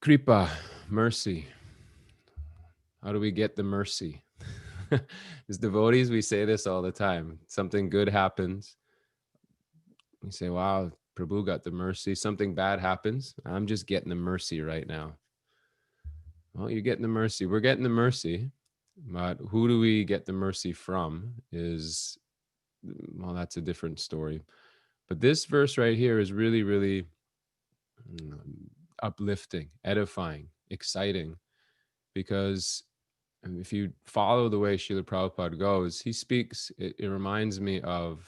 Kripa, mercy. How do we get the mercy? As devotees, we say this all the time. Something good happens. We say, wow, Prabhu got the mercy. Something bad happens. I'm just getting the mercy right now. Well, you're getting the mercy. We're getting the mercy. But who do we get the mercy from well, that's a different story. But this verse right here is really, really uplifting, edifying, exciting, because if you follow the way Srila Prabhupada goes, he speaks, it reminds me of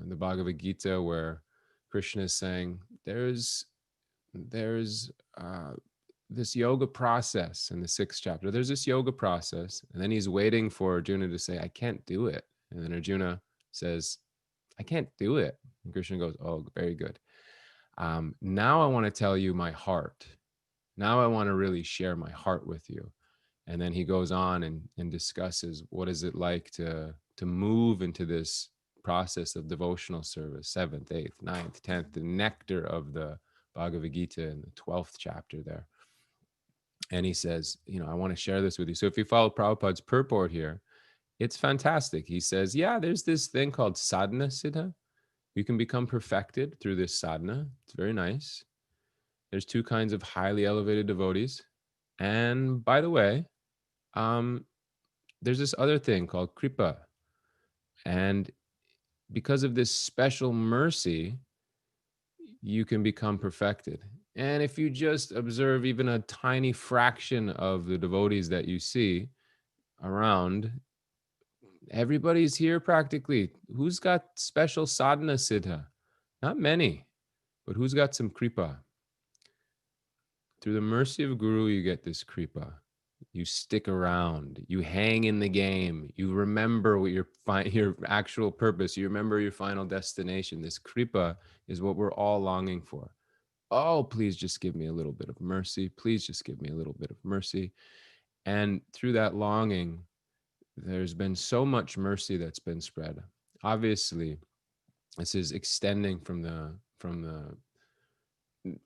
the Bhagavad Gita, where Krishna is saying, there's this yoga process in the 6th chapter. There's this yoga process, and then he's waiting for Arjuna to say, I can't do it. And then Arjuna says, I can't do it. And Krishna goes, oh, very good. Now I want to tell you my heart. Now I want to really share my heart with you. And then he goes on and discusses what is it like to move into this process of devotional service, 7th, 8th, 9th, 10th, the nectar of the Bhagavad Gita in the 12th chapter there. And he says, I want to share this with you. So if you follow Prabhupada's purport here, it's fantastic. He says, yeah, there's this thing called sadhana siddha. You can become perfected through this sadhana. It's very nice. There's 2 kinds of highly elevated devotees. And by the way, there's this other thing called kripa. And because of this special mercy, you can become perfected. And if you just observe even a tiny fraction of the devotees that you see around, everybody's here practically. Who's got special sadhana siddha? Not many, but who's got some kripa? Through the mercy of Guru, you get this kripa. You stick around, you hang in the game, you remember what your actual purpose, you remember your final destination. This kripa is what we're all longing for. Oh, please just give me a little bit of mercy. Please just give me a little bit of mercy. And through that longing, there's been so much mercy that's been spread. Obviously, this is extending from the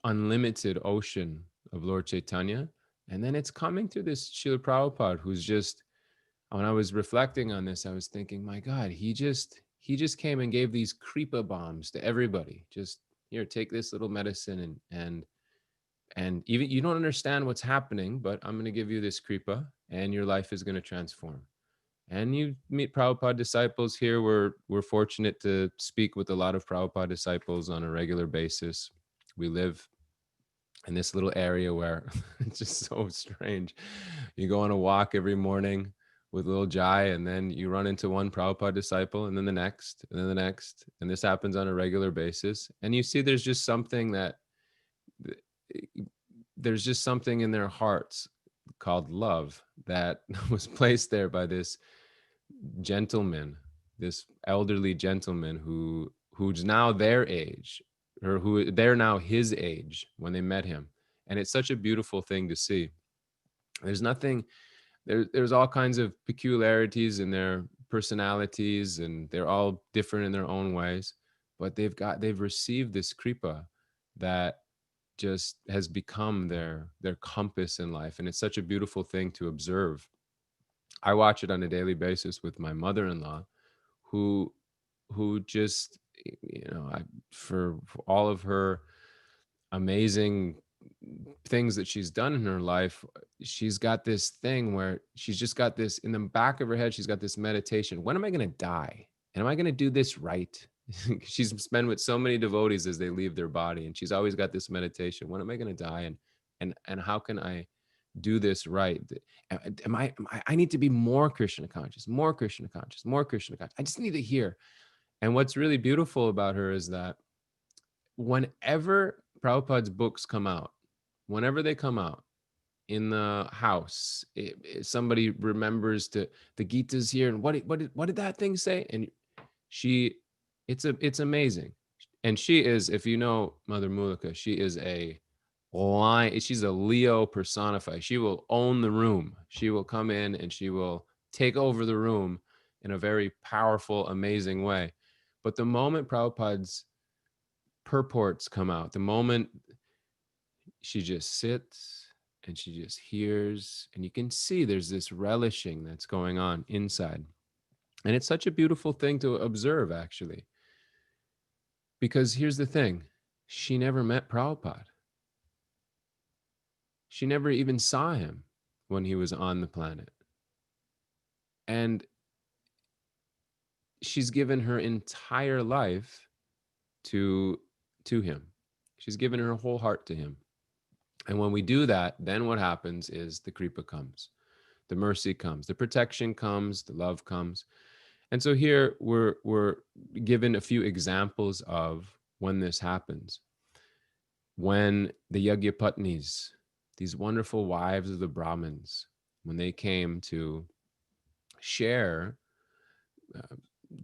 unlimited ocean of Lord Chaitanya. And then it's coming to this Srila Prabhupada, who's just, when I was reflecting on this, I was thinking, my God, he just came and gave these kripa bombs to everybody. Just here, take this little medicine and even you don't understand what's happening, but I'm going to give you this kripa and your life is going to transform. And you meet Prabhupada disciples here. We're fortunate to speak with a lot of Prabhupada disciples on a regular basis. We live in this little area where it's just so strange. You go on a walk every morning with little Jai, and then you run into one Prabhupada disciple, and then the next, and then the next. And this happens on a regular basis. And you see there's just something there's just something in their hearts called love that was placed there by this gentleman, this elderly gentleman who's now their age, or who they're now his age when they met him. And it's such a beautiful thing to see. There's nothing, there's all kinds of peculiarities in their personalities, and they're all different in their own ways, but they've received this kripa that just has become their compass in life. And it's such a beautiful thing to observe. I watch it on a daily basis with my mother-in-law, who just, for all of her amazing things that she's done in her life, she's got this thing where she's just got this in the back of her head. She's got this meditation. When am I going to die? And am I going to do this right? She's spent with so many devotees as they leave their body, and she's always got this meditation. When am I going to die? And how can I do this right? I need to be more Krishna conscious, more Krishna conscious, more Krishna conscious. I just need to hear. And what's really beautiful about her is that whenever Prabhupada's books come out, whenever they come out in the house, somebody remembers the Gita's here, and what did that thing say? And it's amazing. And she is, if you know Mother Mulika, she is she's a Leo personified. She will own the room. She will come in and she will take over the room in a very powerful, amazing way. But the moment Prabhupada's purports come out, the moment she just sits and she just hears, and you can see there's this relishing that's going on inside. And it's such a beautiful thing to observe, actually, because here's the thing: she never met Prabhupada. She never even saw him when he was on the planet. And she's given her entire life to him. She's given her whole heart to him. And when we do that, then what happens is the kripa comes, the mercy comes, the protection comes, the love comes. And so here we're given a few examples of when this happens. When the Yagyapatnis, these wonderful wives of the Brahmins, when they came to share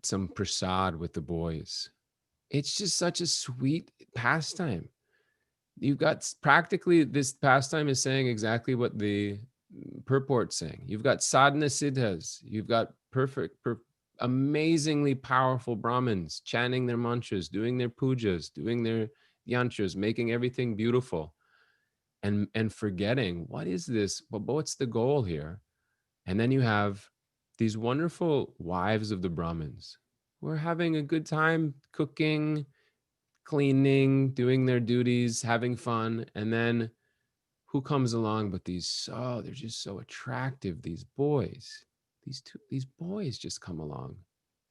some prasad with the boys, it's just such a sweet pastime. You've got practically, this pastime is saying exactly what the purport's saying. You've got sadhana siddhas, you've got amazingly powerful Brahmins chanting their mantras, doing their pujas, doing their yantras, making everything beautiful, and forgetting what is this? What's the goal here? And then you have these wonderful wives of the Brahmins who are having a good time cooking, cleaning, doing their duties, having fun. And then who comes along but they're just so attractive, these boys. These boys just come along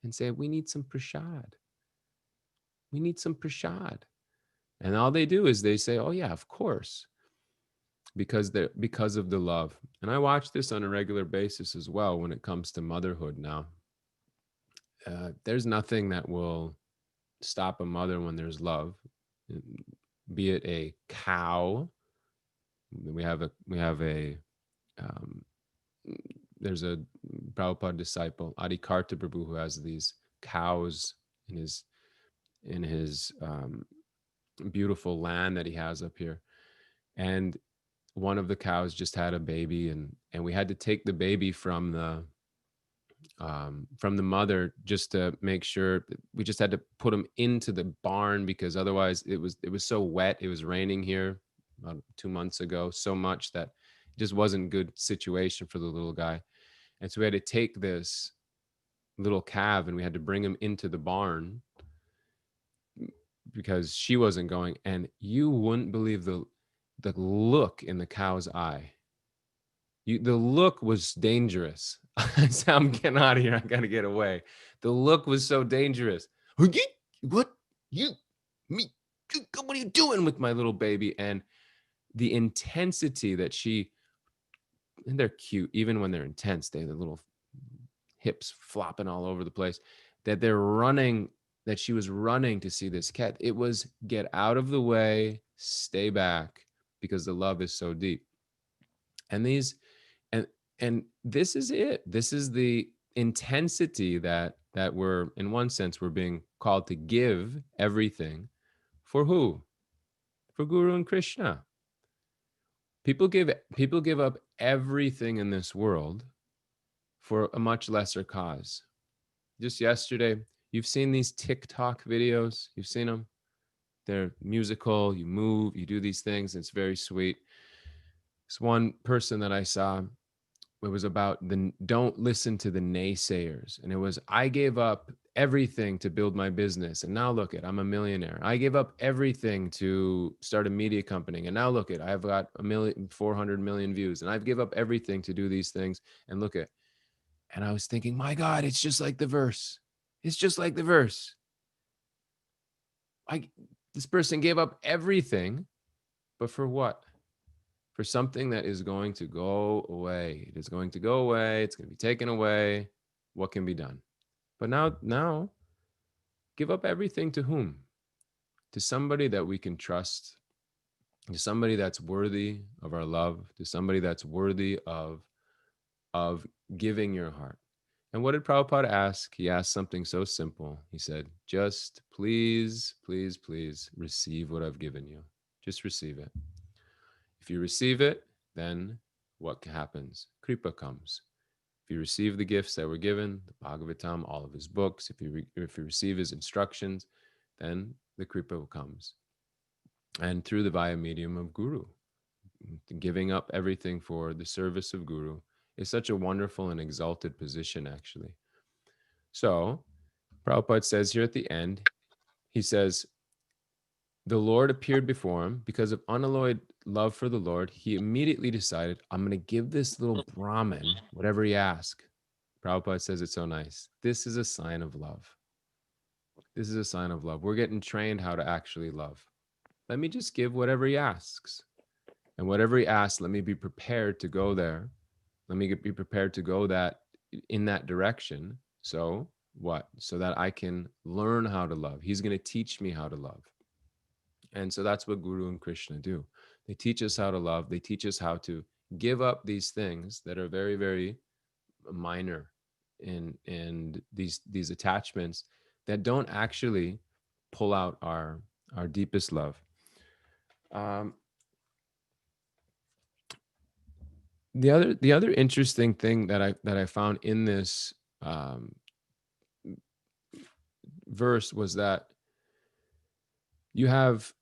and say, we need some prasad. We need some prasad. And all they do is they say, oh yeah, of course, because of the love. And I watch this on a regular basis as well when it comes to motherhood now. There's nothing that will stop a mother when there's love, be it a cow. We have a um, there's a Prabhupada disciple, Adi Karta Prabhu, who has these cows in his beautiful land that he has up here. And one of the cows just had a baby, and we had to take the baby from the mother just to make sure. We just had to put him into the barn because otherwise it was so wet. It was raining here about 2 months ago, so much that it just wasn't a good situation for the little guy. And so we had to take this little calf and we had to bring him into the barn because she wasn't going. And you wouldn't believe the look in the cow's eye. The look was dangerous. I said, I'm getting out of here. I gotta get away. The look was so dangerous. What? You, me? What are you doing with my little baby? And the intensity that and they're cute, even when they're intense. They have the little hips flopping all over the place. That she was running to see this cat. It was get out of the way, stay back, because the love is so deep. And and this is it. This is the intensity that we're, in one sense, we're being called to give everything for who? For Guru and Krishna. People give up everything in this world for a much lesser cause. Just yesterday, you've seen these TikTok videos. You've seen them. They're musical. You move, you do these things. It's very sweet. This one person that I saw, it was about don't listen to the naysayers. And it was, I gave up everything to build my business. And now look I'm a millionaire. I gave up everything to start a media company. And now look I've got 400 million views. And I've give up everything to do these things. And look and I was thinking, my God, it's just like the verse. It's just like the verse. This person gave up everything, but for what? For something that is going to go away. It is going to go away. It's going to be taken away. What can be done? But now, give up everything to whom? To somebody that we can trust, to somebody that's worthy of our love, to somebody that's worthy of giving your heart. And what did Prabhupada ask? He asked something so simple. He said, just please, please, please receive what I've given you. Just receive it. If you receive it, then what happens? Kripa comes. If you receive the gifts that were given, the Bhagavatam, all of his books, if you receive his instructions, then the Kripa comes. And through the via medium of Guru. giving up everything for the service of Guru, is such a wonderful and exalted position, actually. So, Prabhupada says here at the end, he says, the Lord appeared before him. Because of unalloyed love for the Lord, he immediately decided, I'm going to give this little Brahmin whatever he asks. Prabhupada says it's so nice. This is a sign of love. This is a sign of love. We're getting trained how to actually love. Let me just give whatever he asks. And whatever he asks, let me be prepared to go there. Let me be prepared to go in that direction. So what? So that I can learn how to love. He's going to teach me how to love. And so that's what Guru and Krishna do. They teach us how to love. They teach us how to give up these things that are very, very minor and these attachments that don't actually pull out our deepest love. The other interesting thing that I found in this verse was that you have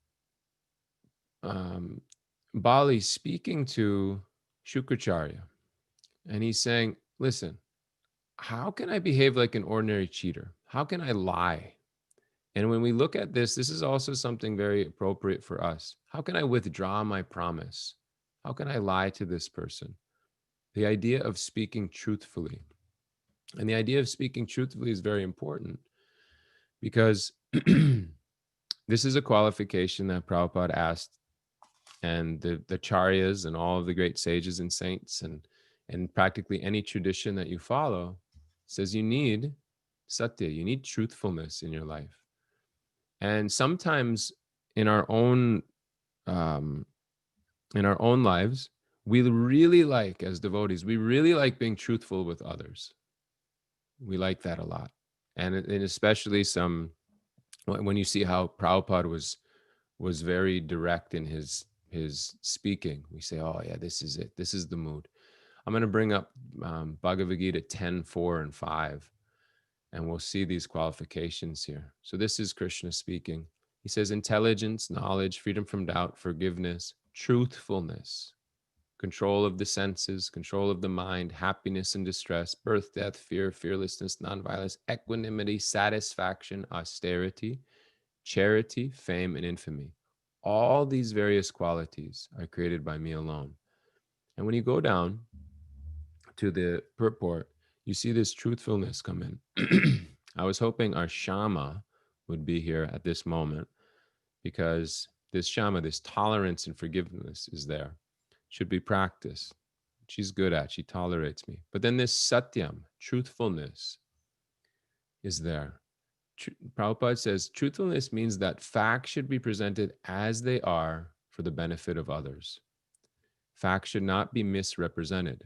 Bali speaking to Shukracharya, and he's saying, listen, how can I behave like an ordinary cheater? How can I lie? And when we look at this, this is also something very appropriate for us. How can I withdraw my promise? How can I lie to this person? The idea of speaking truthfully. And the idea of speaking truthfully is very important because this is a qualification that Prabhupada asked, and the Charyas and all of the great sages and saints and practically any tradition that you follow says you need satya, you need truthfulness in your life. And sometimes in our own lives, we really like, as devotees, we really like being truthful with others. We like that a lot. And especially when you see how Prabhupada was very direct in his speaking, we say, oh yeah, this is it. This is the mood. I'm going to bring up Bhagavad Gita 10, 4, and 5, and we'll see these qualifications here. So this is Krishna speaking. He says, intelligence, knowledge, freedom from doubt, forgiveness, truthfulness, control of the senses, control of the mind, happiness and distress, birth, death, fear, fearlessness, nonviolence, equanimity, satisfaction, austerity, charity, fame, and infamy. All these various qualities are created by me alone. And when you go down to the purport, you see this truthfulness come in. I was hoping our Shama would be here at this moment, because this Shama, this tolerance and forgiveness is there, should be practiced. She's good at, she tolerates me. But then this Satyam, truthfulness, is there. Prabhupada says truthfulness means that facts should be presented as they are for the benefit of others. Facts should not be misrepresented.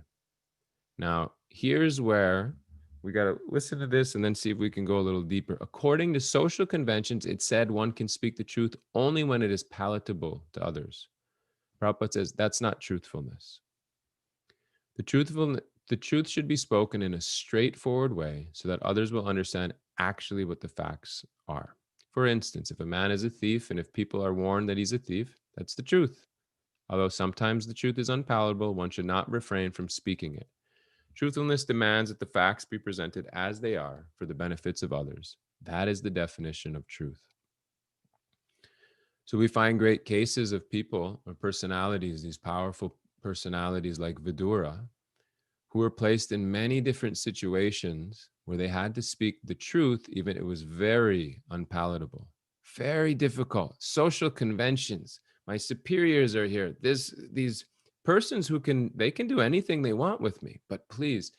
Now, here's where we got to listen to this and then see if we can go a little deeper. According to social conventions, it said one can speak the truth only when it is palatable to others. Prabhupada says that's not truthfulness. The truth should be spoken in a straightforward way so that others will understand actually what the facts are. For instance, if a man is a thief and if people are warned that he's a thief, that's the truth. Although sometimes the truth is unpalatable, one should not refrain from speaking it. Truthfulness demands that the facts be presented as they are for the benefits of others. That is the definition of truth. So we find great cases of people or personalities, these powerful personalities like Vidura, who were placed in many different situations where they had to speak the truth, even it was very unpalatable, very difficult. Social conventions. My superiors are here. These persons who can do anything they want with me, but please,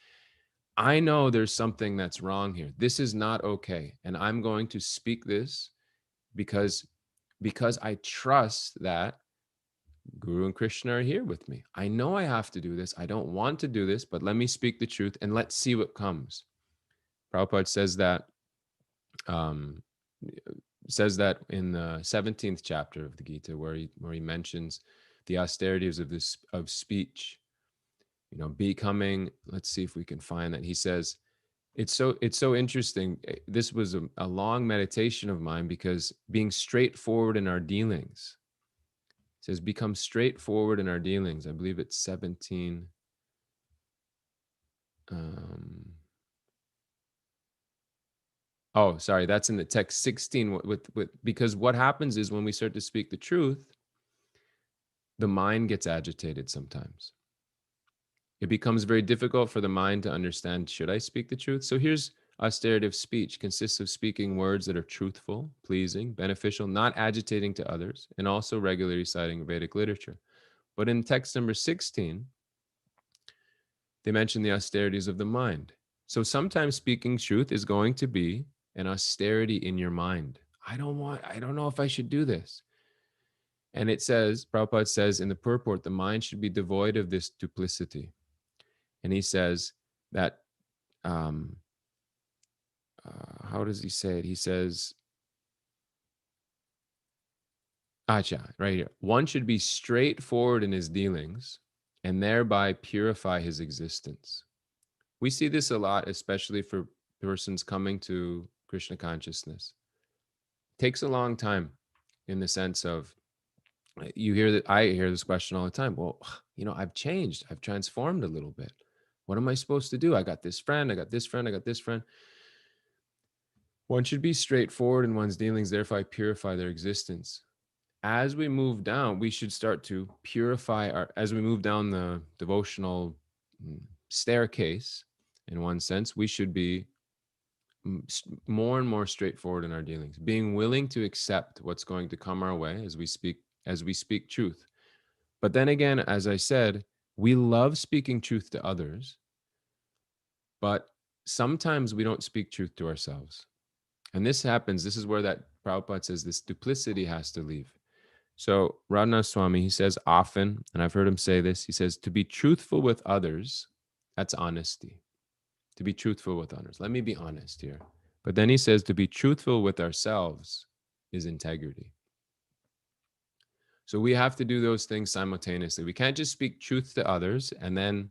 I know there's something that's wrong here. This is not okay. And I'm going to speak this because I trust that Guru and Krishna are here with me. I know I have to do this. I don't want to do this, but let me speak the truth and let's see what comes. Prabhupada says that in the 17th chapter of the Gita, where he mentions the austerities of speech. Becoming. Let's see if we can find that. He says, it's so interesting. This was a long meditation of mine, because being straightforward in our dealings. It says, become straightforward in our dealings. I believe it's 17. Oh, sorry, that's in the text 16. With because what happens is when we start to speak the truth, the mind gets agitated sometimes. It becomes very difficult for the mind to understand, should I speak the truth? So here's austerity of speech consists of speaking words that are truthful, pleasing, beneficial, not agitating to others, and also regularly citing Vedic literature. But in text number 16, they mention the austerities of the mind. So sometimes speaking truth is going to be an austerity in your mind. I don't know if I should do this. And it says, Prabhupada says in the purport, the mind should be devoid of this duplicity. And he says that, how does he say it? He says, Acha, right here. One should be straightforward in his dealings and thereby purify his existence. We see this a lot, especially for persons coming to Krishna consciousness. It takes a long time in the sense of, you hear that I hear this question all the time. Well, I've changed. I've transformed a little bit. What am I supposed to do? I got this friend. I got this friend. I got this friend. One should be straightforward in one's dealings, thereby purify their existence. As we move down, we should start to purify as we move down the devotional staircase, in one sense, we should be more and more straightforward in our dealings, being willing to accept what's going to come our way as we speak truth. But then again, as I said, we love speaking truth to others, but sometimes we don't speak truth to ourselves. And this happens, this is where that Prabhupada says this duplicity has to leave. So Radhanath Swami, he says often, and I've heard him say this, he says, to be truthful with others, that's honesty. To be truthful with others. Let me be honest here. But then he says to be truthful with ourselves is integrity. So we have to do those things simultaneously. We can't just speak truth to others and then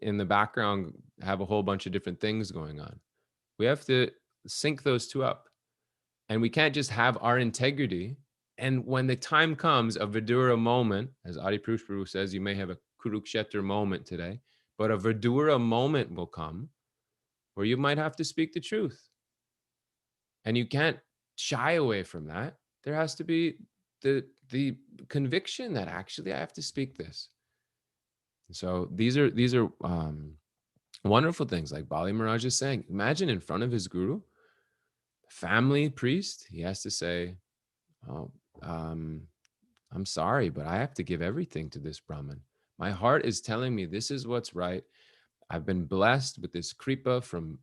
in the background have a whole bunch of different things going on. We have to sync those two up. And we can't just have our integrity. And when the time comes, a Vidura moment, as Adi Prabhu says, you may have a Kurukshetra moment today, but a Vidura moment will come where you might have to speak the truth. And you can't shy away from that. There has to be the conviction that actually I have to speak this. So these are wonderful things, like Bali Maharaj is saying. Imagine in front of his guru, family priest, he has to say, "Oh, I'm sorry, but I have to give everything to this Brahmin. My heart is telling me this is what's right. I've been blessed with this kripa from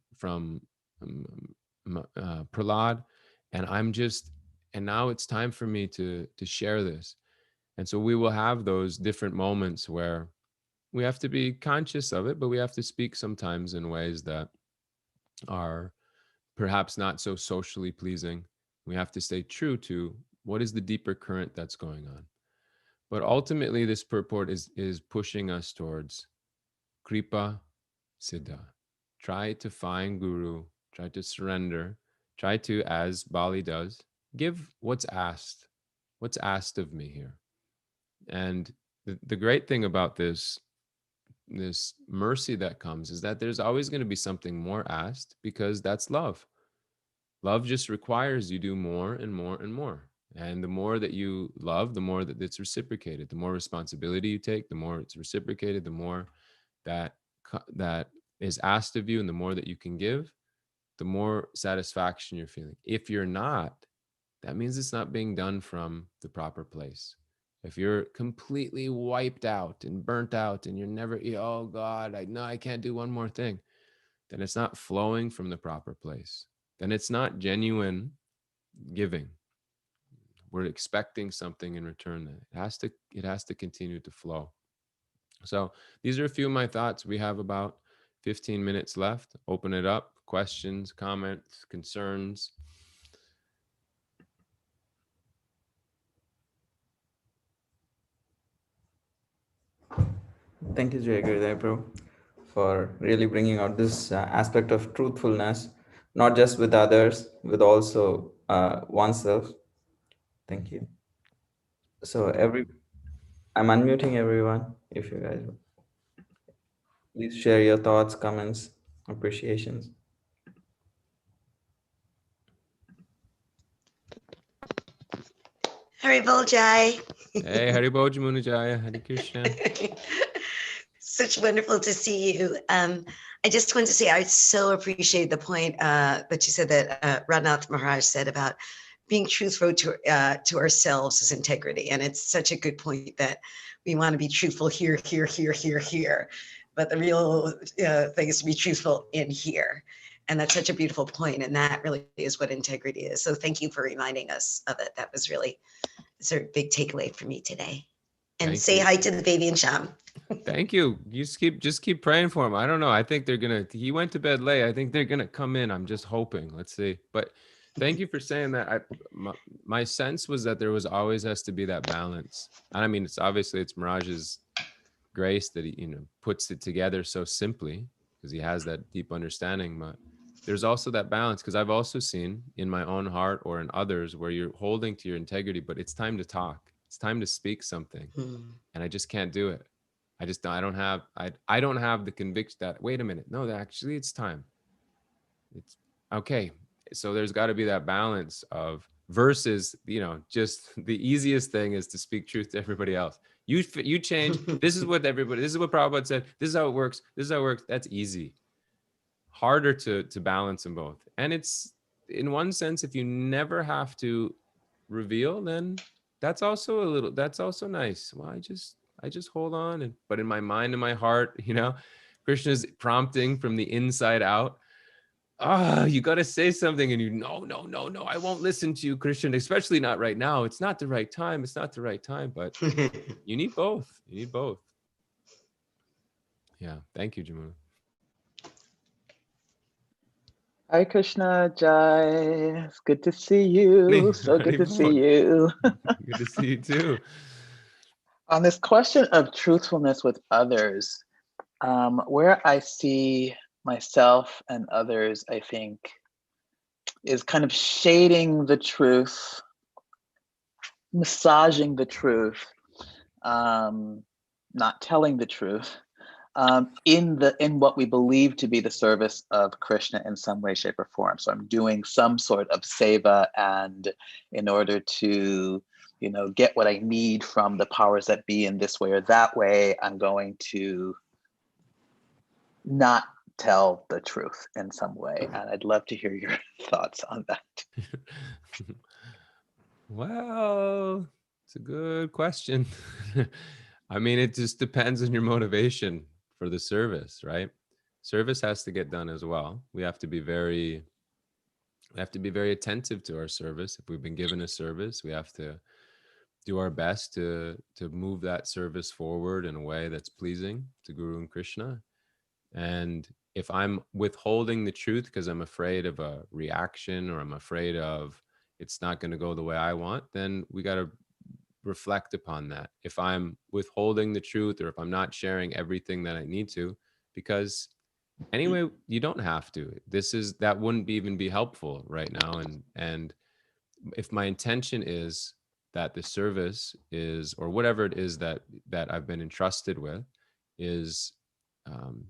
Prahlad, and now it's time for me to share this." And so we will have those different moments where we have to be conscious of it, but we have to speak sometimes in ways that are perhaps not so socially pleasing. We have to stay true to what is the deeper current that's going on. But ultimately, this purport is pushing us towards kripa siddha. Try to find guru, try to surrender, try to, as Bali does, give what's asked of me here. And the great thing about this mercy that comes is that there's always going to be something more asked, because that's love. Love just requires you do more and more and more. And the more that you love, the more that it's reciprocated. The more responsibility you take, the more it's reciprocated, the more that is asked of you, and the more that you can give, the more satisfaction you're feeling. If you're not, that means it's not being done from the proper place. If you're completely wiped out and burnt out and you're never, oh God, I can't do one more thing, then it's not flowing from the proper place. Then it's not genuine giving. We're expecting something in return. It has to continue to flow. So these are a few of my thoughts. We have about 15 minutes left. Open it up. Questions, comments, concerns. Thank you, Jay Giridhari, bro, for really bringing out this aspect of truthfulness, not just with others, with also oneself. Thank you. So every I'm unmuting everyone. If you guys please share your thoughts, comments, appreciations. Haribol Jai. Hey, Haribo Jamunajaya, Hare Krishna. Such wonderful to see you. I just want to say I so appreciate the point that you said that Radhanath Maharaj said about being truthful to ourselves is integrity. And it's such a good point that we want to be truthful here, here, here, here, here. But the real thing is to be truthful in here. And that's such a beautiful point. And that really is what integrity is. So thank you for reminding us of it. That was really it's a big takeaway for me today. And Thank say you. hi to the baby and Sham. Thank you. You just keep praying for him. I don't know. I think they're gonna. He went to bed late. I think they're gonna come in. I'm just hoping. Let's see. But thank you for saying that. My sense was that there was always has to be that balance. And I mean, it's obviously it's Miraj's grace that he puts it together so simply because he has that deep understanding. But there's also that balance because I've also seen in my own heart or in others where you're holding to your integrity, but it's time to talk. It's time to speak something, and I just can't do it. I don't have I don't have the conviction that wait a minute, no, that actually it's time. It's okay. So there's got to be that balance of versus, just the easiest thing is to speak truth to everybody else. You change. This is what everybody. This is what Prabhupada said. This is how it works. This is how it works. That's easy. Harder to balance them both. And it's in one sense, if you never have to reveal, then that's also a little. That's also nice. Well, I just hold on, but in my mind and my heart, Krishna's prompting from the inside out. You got to say something, and no, no, no, no, I won't listen to you, Krishna, especially not right now. It's not the right time. It's not the right time. But you need both. You need both. Yeah. Thank you, Jamuna. Hi Krishna Jai. It's good to see you. So good to see you. Good to see you too. On this question of truthfulness with others, where I see myself and others, I think, is kind of shading the truth, massaging the truth, not telling the truth, in what we believe to be the service of Krishna in some way, shape, or form. So I'm doing some sort of seva, and in order to, get what I need from the powers that be in this way or that way, I'm going to not tell the truth in some way. And I'd love to hear your thoughts on that. Well, it's a good question. I mean, it just depends on your motivation for the service, right? Service has to get done as well. We have to be very attentive to our service. If we've been given a service, we have to do our best to move that service forward in a way that's pleasing to Guru and Krishna. And if I'm withholding the truth because I'm afraid of a reaction or I'm afraid of it's not going to go the way I want, then we got to reflect upon that. If I'm withholding the truth or if I'm not sharing everything that I need to, because anyway, you don't have to. That wouldn't even be helpful right now. And if my intention is that the service is, or whatever it is that I've been entrusted with, is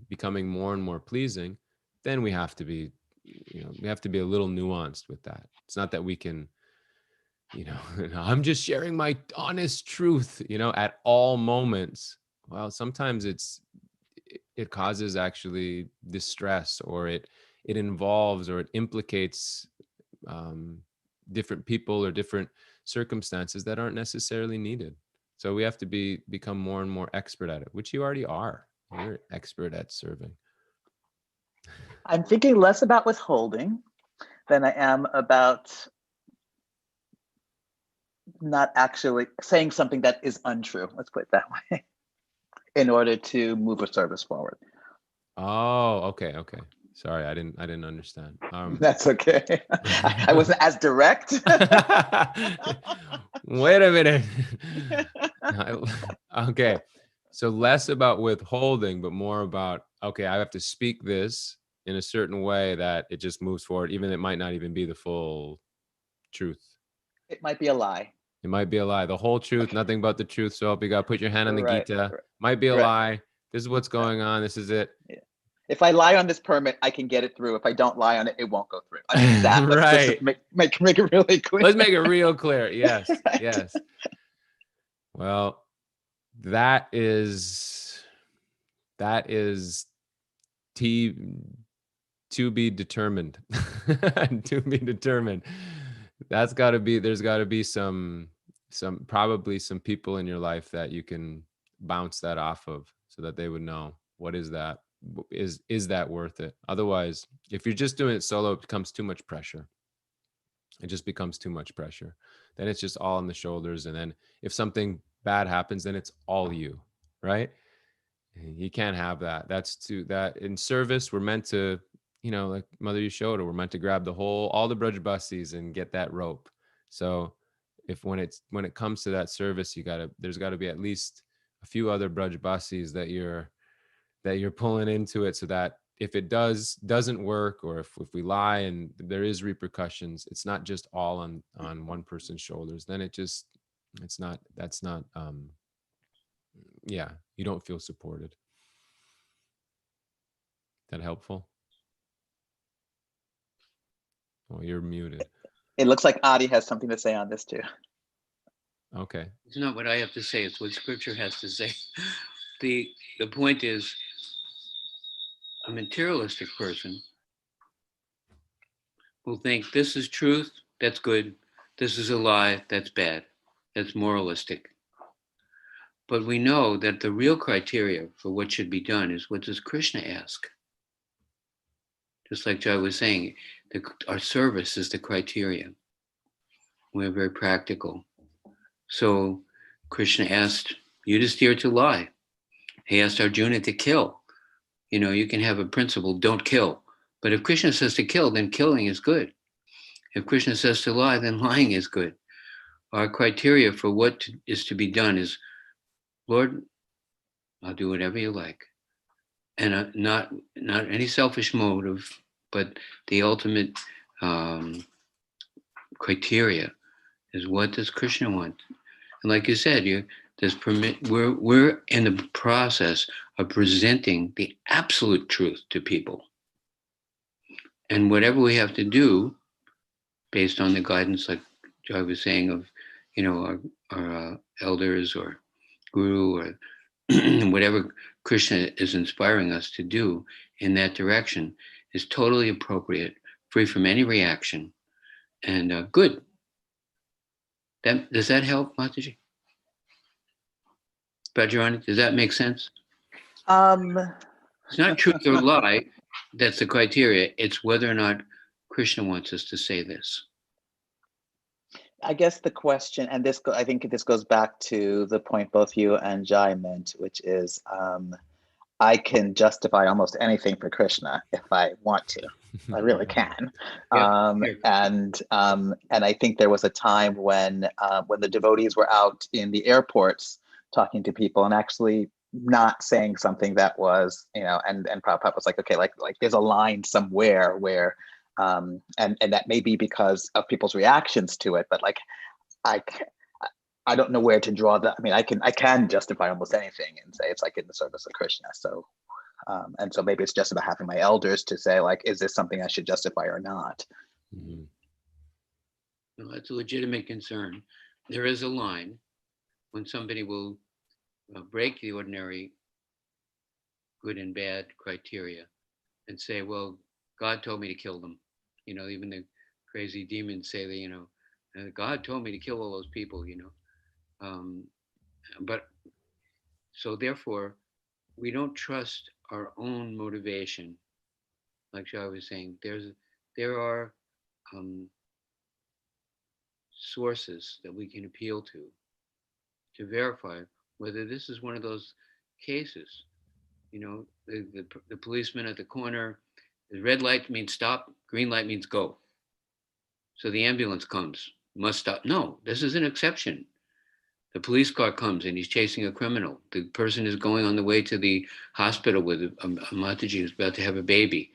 becoming more and more pleasing, then we have to be a little nuanced with that. It's not that we can, I'm just sharing my honest truth, at all moments. Well, sometimes it causes actually distress, or it involves or it implicates different people or different circumstances that aren't necessarily needed. So we have to become more and more expert at it, which you already are. You're expert at serving. I'm thinking less about withholding than I am about not actually saying something that is untrue. Let's put it that way, in order to move a service forward. Oh, okay. Sorry, I didn't understand. That's okay. I wasn't as direct. Wait a minute. Okay. So less about withholding, but more about, okay, I have to speak this in a certain way that it just moves forward, even it might not even be the full truth. It might be a lie. It might be a lie. The whole truth, nothing but the truth. So you got to put your hand on the Right, Gita. right, Might be a right. lie. This is what's going on. This is it. Yeah. If I lie on this permit, I can get it through. If I don't lie on it, it won't go through. I mean, that. Let's just Right. make it really clear. Let's make it real clear. Yes. Right. Yes. Well, that is to be determined. To be determined. There's got to be some probably some people in your life that you can bounce that off of, so that they would know, what is that? Is that worth it? Otherwise, if you're just doing it solo, it becomes too much pressure. It just becomes too much pressure. Then it's just all on the shoulders. And then if something bad happens, then it's all you, right? You can't have that. That's that in service, we're meant to, like Mother Yashoda, we're meant to grab all the Brajbasis and get that rope. So when it comes to that service, there's got to be at least a few other Brajbasis that you're pulling into it, so that if it doesn't work, or if we lie and there is repercussions, it's not just all on one person's shoulders. Then you don't feel supported. That helpful? Oh, you're muted. It looks like Adi has something to say on this too. Okay. It's not what I have to say, it's what scripture has to say. The point is, a materialistic person will think this is truth, that's good. This is a lie, that's bad. That's moralistic. But we know that the real criteria for what should be done is, what does Krishna ask? Just like Jai was saying, our service is the criteria. We're very practical. So Krishna asked Yudhisthira to lie. He asked Arjuna to kill. You can have a principle, don't kill. But if Krishna says to kill, then killing is good. If Krishna says to lie, then lying is good. Our criteria for what is to be done is, Lord, I'll do whatever you like. And not any selfish motive, but the ultimate criteria is, what does Krishna want? And like you said, we're in the process of presenting the absolute truth to people. And whatever we have to do, based on the guidance, like Jai was saying, of our elders or guru, or whatever Krishna is inspiring us to do in that direction, is totally appropriate, free from any reaction, and good. Does that help, Mataji? Bajrani, does that make sense? It's not truth or lie that's the criteria. It's whether or not Krishna wants us to say this. I guess the question, and I think this goes back to the point both you and Jai meant, which is, I can justify almost anything for Krishna if I want to. I really can. Yeah, and I think there was a time when the devotees were out in the airports talking to people and actually not saying something that was, and Prabhupada was like, okay, like there's a line somewhere where, and that may be because of people's reactions to it, but like, I don't know where to draw that. I mean, I can justify almost anything and say it's like in the service of Krishna. So, and so maybe it's just about having my elders to say, like, is this something I should justify or not? Mm-hmm. No, that's a legitimate concern. There is a line when somebody will break the ordinary good and bad criteria and say, well, God told me to kill them. Even the crazy demons say that, God told me to kill all those people, but so therefore we don't trust our own motivation. Like Shah was saying, there are sources that we can appeal to verify whether this is one of those cases. The policeman at the corner, the red light means stop, green light means go. So the ambulance comes, must stop. No, this is an exception. The police car comes and he's chasing a criminal. The person is going on the way to the hospital with a Mataji who's about to have a baby.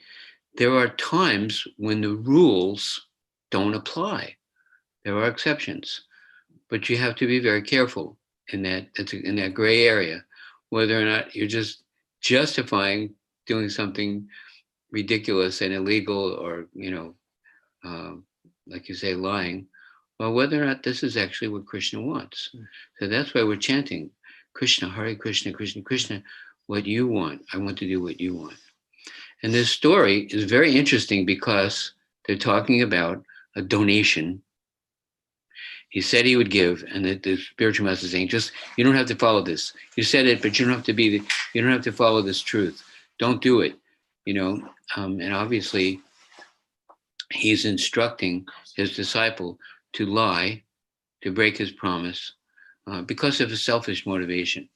There are times when the rules don't apply. There are exceptions. But you have to be very careful in that gray area, whether or not you're just justifying doing something ridiculous and illegal, or like you say, lying, or whether or not this is actually what Krishna wants. So that's why we're chanting Krishna, Hare Krishna, Krishna Krishna, what you want. I want to do what you want. And this story is very interesting because they're talking about a donation. He said he would give, and the spiritual master is saying, just, you don't have to follow this. You said it, but you don't have to follow this truth. Don't do it. And obviously he's instructing his disciple to lie, to break his promise, because of a selfish motivation.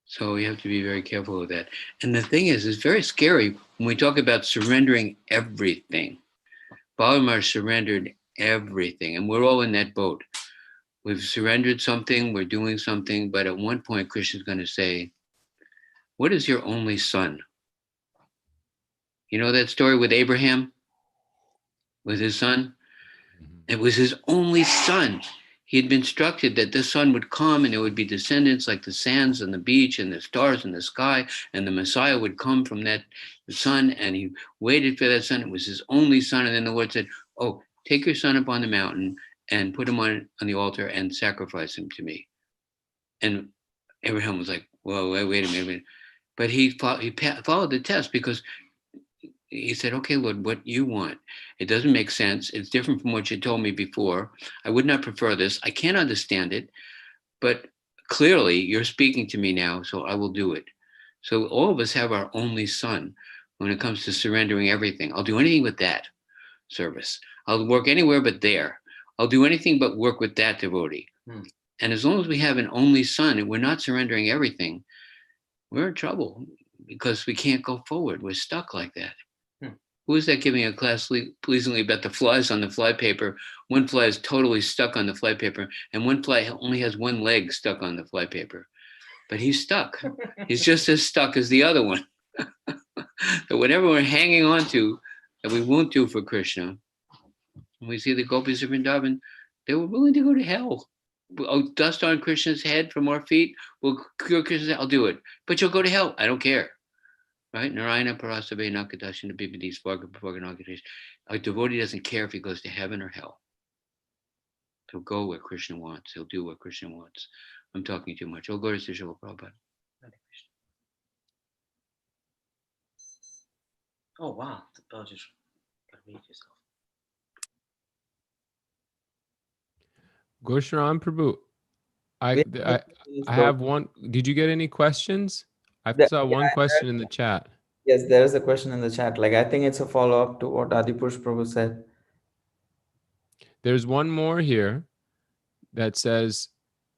So we have to be very careful of that. And the thing is, it's very scary when we talk about surrendering everything. Balaram surrendered everything, and we're all in that boat. We've surrendered something, we're doing something, but at one point, Krishna's going to say, what is your only son? You know that story with Abraham, with his son? It was his only son. He had been instructed that this son would come and there would be descendants like the sands on the beach and the stars in the sky, and the Messiah would come from that son, and he waited for that son. It was his only son. And then the Lord said, oh, take your son up on the mountain and put him on the altar and sacrifice him to me. And Abraham was like, whoa, wait a minute. But he followed the test, because he said, okay, Lord, what you want. It doesn't make sense. It's different from what you told me before. I would not prefer this. I can't understand it, but clearly you're speaking to me now, so I will do it. So all of us have our only son when it comes to surrendering everything. I'll do anything with that service. I'll work anywhere but there. I'll do anything but work with that devotee. And as long as we have an only son and we're not surrendering everything, we're in trouble, because we can't go forward. We're stuck like that. Who is that giving a class pleasingly about the flies on the flypaper? One fly is totally stuck on the flypaper, and one fly only has one leg stuck on the flypaper. But he's stuck. He's just as stuck as the other one. So whatever we're hanging on to that we won't do for Krishna, when we see the gopis of Vrindavan, they were willing to go to hell. Oh, dust on Krishna's head from our feet. We'll cure Krishna's head. I'll do it. But you'll go to hell. I don't care. Right? Narayana Parasabe Nakadashina Bibidi Sparga Bhagavatam. A devotee doesn't care if he goes to heaven or hell. He'll go where Krishna wants. He'll do what Krishna wants. I'm talking too much. I'll go to Srila Prabhupada. Oh wow, the bell just gotta mute yourself. Gosharam Prabhu, I have one. Did you get any questions? I saw one question in the chat. Yes, there is a question in the chat. Like, I think it's a follow-up to what Adipurush Prabhu said. There's one more here that says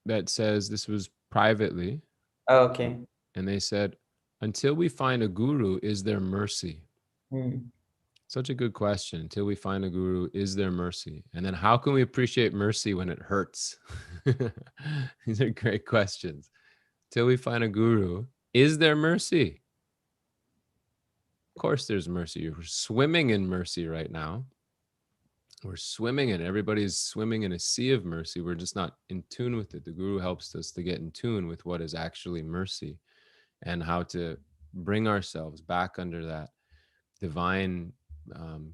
this was privately. Oh, okay. And they said, until we find a guru, is there mercy? Such a good question. Until we find a guru, is there mercy? And then how can we appreciate mercy when it hurts? These are great questions. Till we find a guru, is there mercy? Of course there's mercy. We're swimming in mercy right now. We're swimming in it. Everybody's swimming in a sea of mercy. We're just not in tune with it. The guru helps us to get in tune with what is actually mercy and how to bring ourselves back under that divine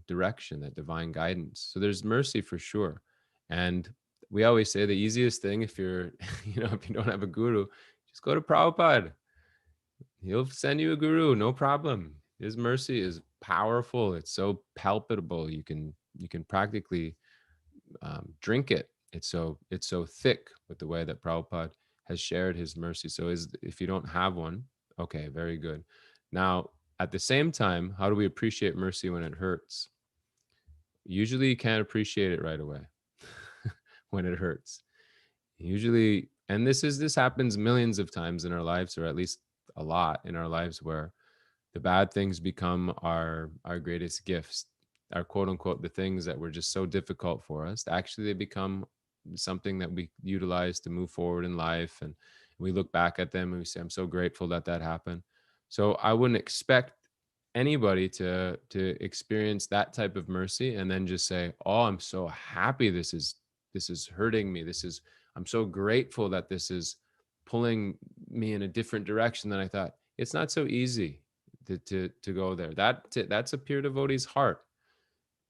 direction, that divine guidance. So there's mercy for sure. And we always say the easiest thing, if you're, if you don't have a guru, just go to Prabhupada. He'll send you a guru, no problem. His mercy is powerful. It's so palpable. You can practically drink it. It's so thick with the way that Prabhupada has shared his mercy. So if you don't have one, okay, very good. Now, at the same time, how do we appreciate mercy when it hurts? Usually you can't appreciate it right away when it hurts. Usually, and this happens millions of times in our lives, or at least a lot in our lives, where the bad things become our greatest gifts, our quote unquote, the things that were just so difficult for us. Actually, they become something that we utilize to move forward in life. And we look back at them and we say, I'm so grateful that happened. So I wouldn't expect anybody to experience that type of mercy and then just say, oh, I'm so happy this is hurting me. I'm so grateful that this is pulling me in a different direction than I thought. It's not so easy to go there. That's a pure devotee's heart.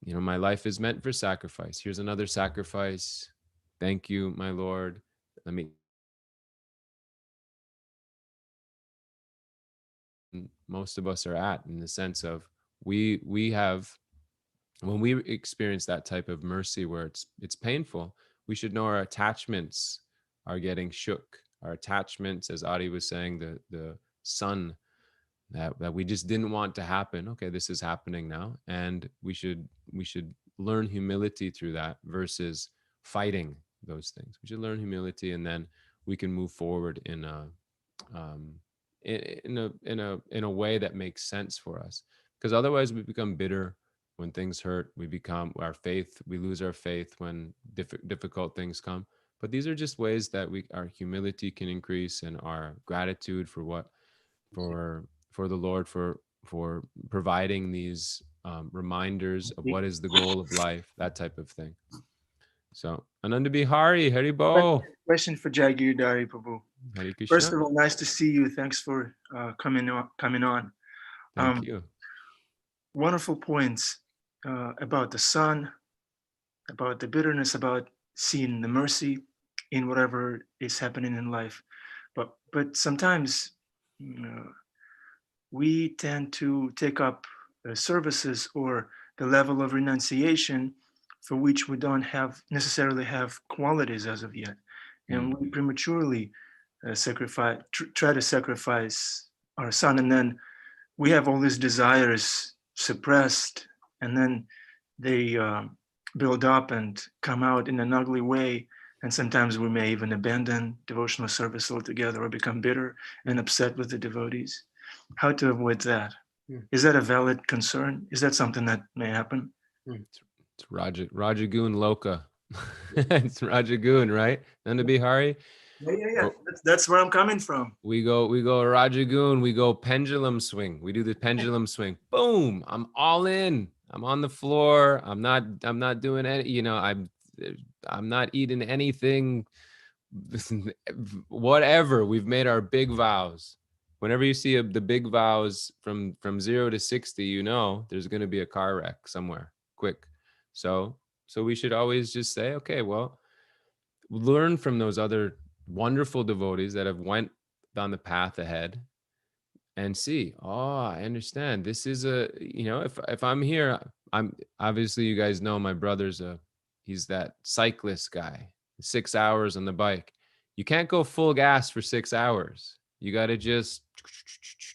My life is meant for sacrifice. Here's another sacrifice. Thank you, my Lord. Let me. Most of us are at, in the sense of we have, when we experience that type of mercy where it's painful, we should know our attachments are getting shook. Our attachments, as Adi was saying, the sun that we just didn't want to happen. Okay, this is happening now, and we should learn humility through that versus fighting those things. We should learn humility, and then we can move forward in a in a way that makes sense for us. Because otherwise, we become bitter when things hurt. We lose our faith when difficult things come. But these are just ways that our humility can increase, and our gratitude for the Lord for providing these reminders of what is the goal of life, that type of thing. So, Ananda Bihari, Haribo. Question for Jai Giridhari, Prabhu. Hare Krishna. First of all, nice to see you. Thanks for coming on. Thank you. Wonderful points about the sun, about the bitterness, about seeing the mercy in whatever is happening in life. But sometimes we tend to take up services or the level of renunciation for which we don't necessarily have qualities as of yet. And we prematurely try to sacrifice our son, and then we have all these desires suppressed, and then they build up and come out in an ugly way. And sometimes we may even abandon devotional service altogether or become bitter and upset with the devotees. How to avoid that? Is that a valid concern? Is that something that may happen? It's Rajagun Loka. It's Rajagun, right? Nanda Bihari. Yeah. That's where I'm coming from. We go Rajagun. We go pendulum swing. We do the pendulum swing. Boom! I'm all in. I'm on the floor. I'm not doing any. I'm not eating anything. Whatever. We've made our big vows. Whenever you see the big vows from 0 to 60, there's going to be a car wreck somewhere quick. So we should always just say, okay, well, learn from those other wonderful devotees that have went down the path ahead and see, I understand. This is if I'm here, I'm obviously, you guys know my brother's he's that cyclist guy, 6 hours on the bike. You can't go full gas for 6 hours. You got to just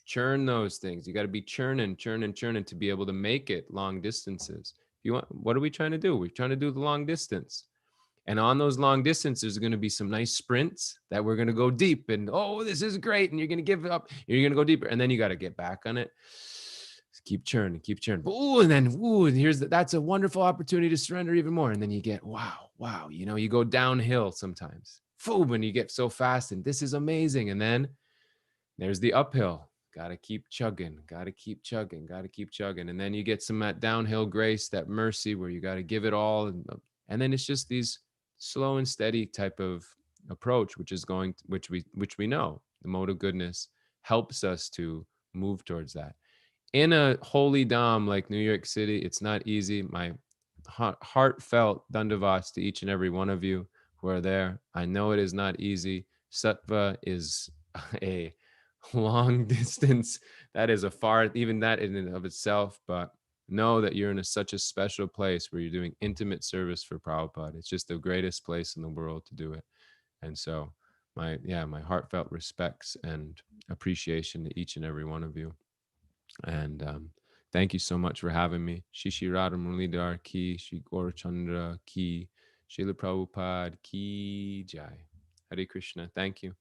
churn those things. You got to be churning to be able to make it long distances. What are we trying to do? We're trying to do the long distance. And on those long distances, there's going to be some nice sprints that we're going to go deep, and this is great. And you're going to give up. You're going to go deeper. And then you got to get back on it. Keep churning. And that's a wonderful opportunity to surrender even more. And then you get, wow. You go downhill sometimes. When you get so fast, and this is amazing. And then there's the uphill. Got to keep chugging. And then you get some that downhill grace, that mercy where you got to give it all. And then it's just these slow and steady type of approach, which we know the mode of goodness helps us to move towards that. In a holy dham like New York City, it's not easy. My heartfelt dandavats to each and every one of you who are there. I know it is not easy. Sattva is a long distance. That is even that in and of itself, but know that you're in such a special place where you're doing intimate service for Prabhupada. It's just the greatest place in the world to do it. And so my heartfelt respects and appreciation to each and every one of you. And thank you so much for having me. Shishi Radha Muralidhar ki, Shri Gaurachandra ki, Srila Prabhupada ki jai. Hare Krishna. Thank you.